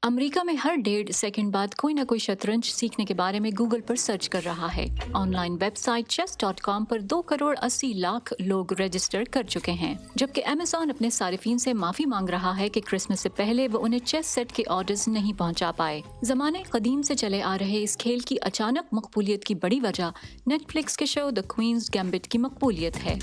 America में हर 1.5 second बाद कोई ना कोई शतरंज सीखने के बारे में गूगल पर सर्च कर रहा है। ऑनलाइन वेबसाइट chess.com पर 2 करोड़ 80 लाख लोग रजिस्टर कर चुके हैं, जबकि अमेज़न अपने सारिफीन से माफी मांग रहा है कि क्रिसमस से पहले वो उन्हें चेस सेट के ऑर्डर्स नहीं पहुंचा पाए। ज़माने कदीम से चले आ रहे इस खेल की अचानक मकबूलियत की बड़ी वजह नेटफ्लिक्स के शो द क्वींस गैम्बिट की मकबूलियत है।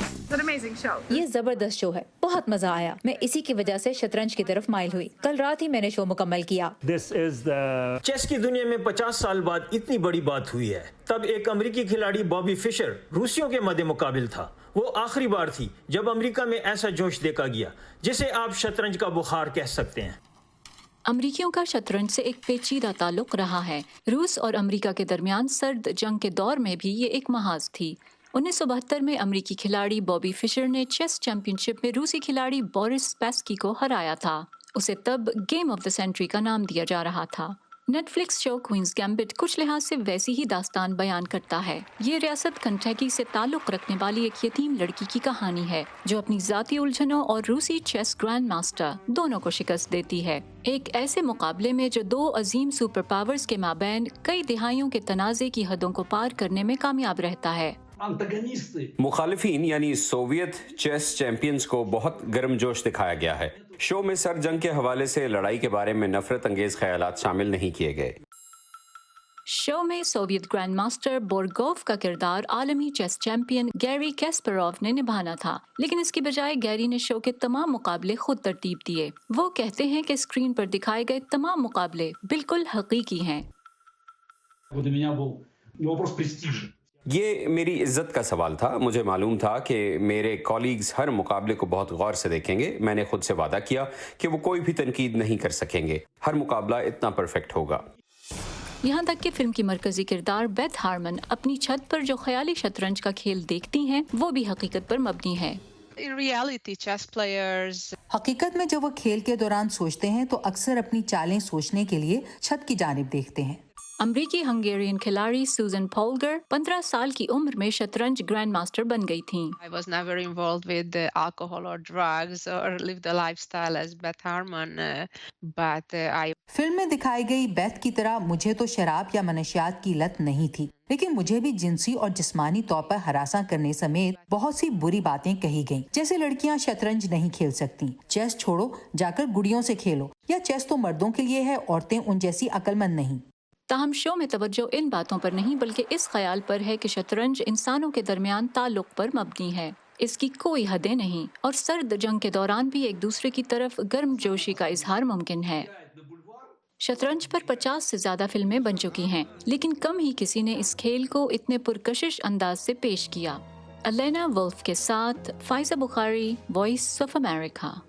ये जबरदस्त शो है, बहुत मजा आया। मैं इसी की वजह से शतरंज की तरफ माइल हुई। कल रात ही मैंने शो मुकम्मल किया। चेस की दुनिया में 50 साल बाद इतनी बड़ी बात हुई है। तब एक अमेरिकी खिलाड़ी बॉबी फिशर रूसियों के मद्दे मुकाबिल था। वो आखिरी बार थी जब अमेरिका में ऐसा जोश देखा गया जिसे आप शतरंज का बुखार कह सकते हैं। अमरीकियों का शतरंज से एक पेचीदा ताल्लुक रहा है। रूस और अमेरिका के दरमियान सर्द जंग के दौर में भी ये एक महाज थी। 1972 में अमेरिकी खिलाड़ी बॉबी फिशर ने चेस चैंपियनशिप में रूसी खिलाड़ी बोरिस स्पैस्की को हराया था। उसे तब गेम ऑफ द सेंचुरी का नाम दिया जा रहा था। नेटफ्लिक्स शो क्वींस गैम्बिट कुछ लिहाज से वैसी ही दास्तान बयान करता है। ये रियासत कंटैकी से ताल्लुक रखने वाली एक यतीम लड़की की कहानी है जो अपनी जाती उलझनों और रूसी चेस ग्रैंड मास्टर दोनों को शिकस्त देती है। एक ऐसे मुकाबले में जो दो अजीम सुपर पावर्स के माबैन कई दिहाइयों के तनाज़े की हदों को पार करने में कामयाब रहता है। मुखालिफिन यानी सोवियत चेस चैंपियंस को बहुत गर्मजोश दिखाया गया है। शो में सर जंग के हवाले से लड़ाई के बारे में नफरत अंगेज ख्यालात शामिल नहीं किए गए। शो में सोवियत ग्रैंड मास्टर बोरगोव का किरदार आलमी चेस चैंपियन गैरी कैस्परोव ने निभाना था, लेकिन इसकी बजाय गैरी ने शो के तमाम मुकाबले खुद तरतीब दिए। वो कहते हैं कि स्क्रीन पर दिखाए गए तमाम मुकाबले बिल्कुल हकीकी हैं। ये मेरी इज्जत का सवाल था। मुझे मालूम था कि मेरे कॉलीग्स हर मुकाबले को बहुत गौर से देखेंगे। मैंने खुद से वादा किया कि वो कोई भी तनकीद नहीं कर सकेंगे। हर मुकाबला इतना परफेक्ट होगा। यहाँ तक कि फिल्म की मरकजी किरदार बेथ हार्मन अपनी छत पर जो ख्याली शतरंज का खेल देखती हैं, वो भी हकीकत पर मबनी है। हकीकत में जब वो खेल के दौरान सोचते हैं तो अक्सर अपनी चालें सोचने के लिए छत की जानिब देखते हैं। अमरीकी हंगेरियन खिलाड़ी सूजन पोल्गर 15 साल की उम्र में शतरंज ग्रैंड मास्टर बन गई थीं। I was never involved with alcohol or drugs or lived a lifestyle as Beth Harmon, but I film में दिखाई गई बेथ की तरह मुझे तो शराब या मनशियात की लत नहीं थी, लेकिन मुझे भी जिनसी और जिस्मानी तौर पर हरासा करने समेत बहुत सी बुरी बातें कही गईं। जैसे लड़कियां शतरंज नहीं खेल सकती, चेस छोड़ो जाकर गुड़ियों से खेलो, या चेस तो मर्दों के लिए है, औरतें उन जैसी अक्लमंद नहीं। ताहम शो में तवज्जो इन बातों पर नहीं बल्कि इस ख्याल पर है कि शतरंज इंसानों के दरमियान ताल्लुक पर मबनी है। इसकी कोई हदें नहीं और सर्द जंग के दौरान भी एक दूसरे की तरफ गर्मजोशी का इजहार मुमकिन है। शतरंज पर 50 से ज्यादा फिल्में बन चुकी हैं, लेकिन कम ही किसी ने इस खेल को इतने पुरकशिश अंदाज से पेश किया। अलेना वुल्फ के साथ Pfizer Bukhari, voice of America.